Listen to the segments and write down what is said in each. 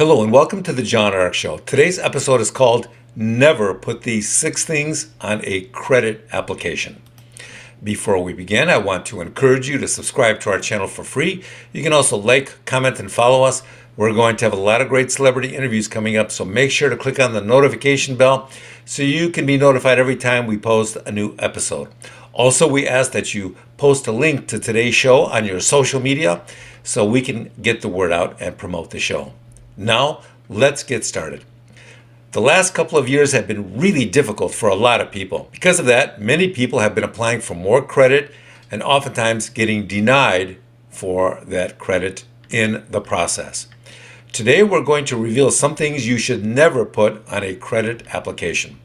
Hello and welcome to the John Ark Show. Today's episode is called Never Put These 6 Things on a Credit Application. Before we begin, I want to encourage you to subscribe to our channel for free. You can also like, comment, and follow us. We're going to have a lot of great celebrity interviews coming up, so make sure to click on the notification bell so you can be notified every time we post a new episode. Also, we ask that you post a link to today's show on your social media so we can get the word out and promote the show. Now, let's get started. The last couple of years have been really difficult for a lot of people. Because of that, many people have been applying for more credit and oftentimes getting denied for that credit in the process. Today, we're going to reveal some things you should never put on a credit application.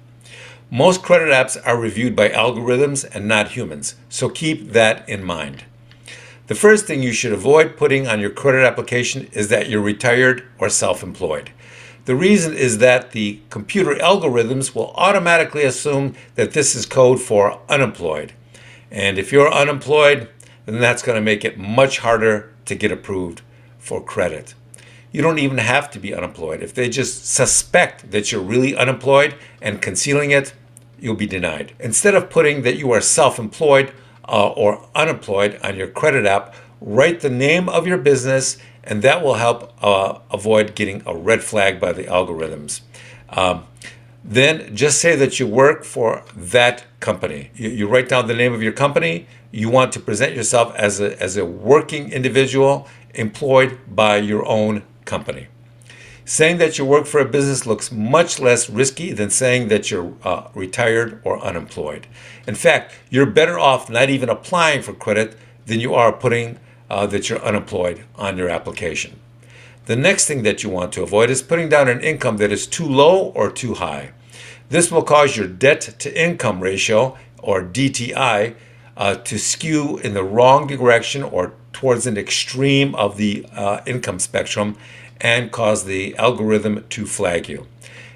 Most credit apps are reviewed by algorithms and not humans, so keep that in mind. The first thing you should avoid putting on your credit application is that you're retired or self-employed. The reason is that the computer algorithms will automatically assume that this is code for unemployed. And if you're unemployed, then that's going to make it much harder to get approved for credit. You don't even have to be unemployed. If they just suspect that you're really unemployed and concealing it, you'll be denied. Instead of putting that you are self-employed or unemployed on your credit app, write the name of your business, and that will help avoid getting a red flag by the algorithms. Then just say that you work for that company. You write down the name of your company. You want to present yourself as a working individual employed by your own company. Saying that you work for a business looks much less risky than saying that you're retired or unemployed. In fact, you're better off not even applying for credit than you are putting that you're unemployed on your application. The next thing that you want to avoid is putting down an income that is too low or too high. This will cause your debt to income ratio, or DTI, to skew in the wrong direction or towards an extreme of the income spectrum and cause the algorithm to flag you.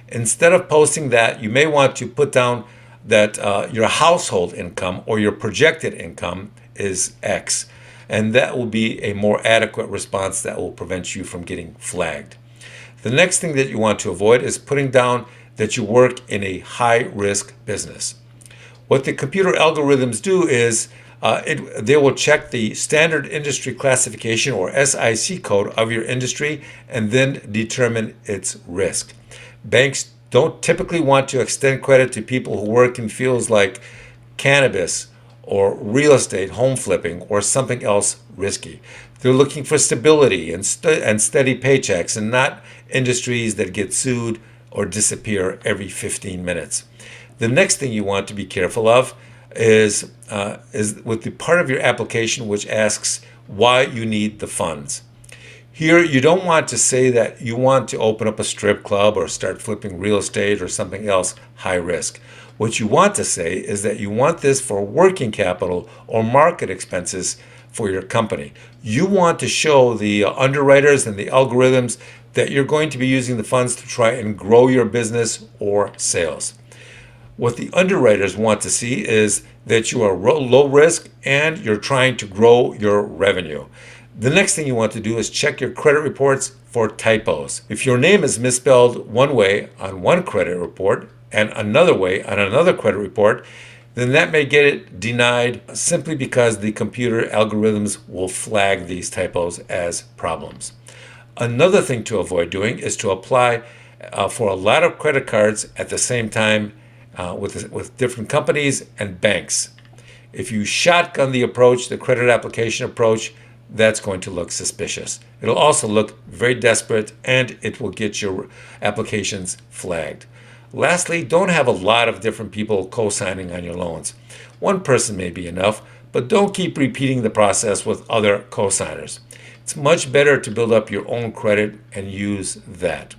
Instead of posting that, you may want to put down that your household income or your projected income is X, and that will be a more adequate response that will prevent you from getting flagged. The next thing that you want to avoid is putting down that you work in a high-risk business. What the computer algorithms do is they will check the standard industry classification, or SIC code, of your industry and then determine its risk. Banks don't typically want to extend credit to people who work in fields like cannabis or real estate, home flipping, or something else risky. They're looking for stability and steady paychecks, and not industries that get sued or disappear every 15 minutes. The next thing you want to be careful of is with the part of your application which asks why you need the funds. Here, you don't want to say that you want to open up a strip club or start flipping real estate or something else high risk. What you want to say is that you want this for working capital or market expenses for your company. You want to show the underwriters and the algorithms that you're going to be using the funds to try and grow your business or sales. What the underwriters want to see is that you are low risk and you're trying to grow your revenue. The next thing you want to do is check your credit reports for typos. If your name is misspelled one way on one credit report and another way on another credit report, then that may get it denied simply because the computer algorithms will flag these typos as problems. Another thing to avoid doing is to apply for a lot of credit cards at the same time with different companies and banks. If you shotgun the approach, the credit application approach, that's going to look suspicious. It'll also look very desperate, and it will get your applications flagged. Lastly, don't have a lot of different people co-signing on your loans. One person may be enough, but don't keep repeating the process with other co-signers. It's much better to build up your own credit and use that.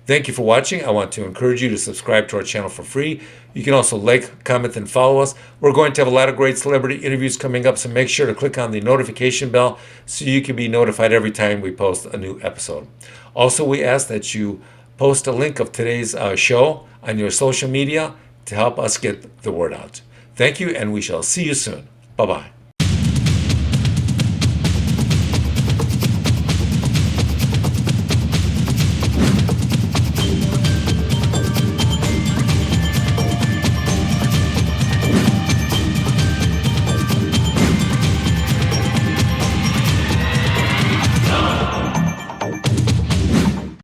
Thank you for watching. I want to encourage you to subscribe to our channel for free. You can also like, comment, and follow us. We're going to have a lot of great celebrity interviews coming up, so make sure to click on the notification bell so you can be notified every time we post a new episode. Also, we ask that you post a link of today's show on your social media to help us get the word out. Thank you, and we shall see you soon. Bye-bye.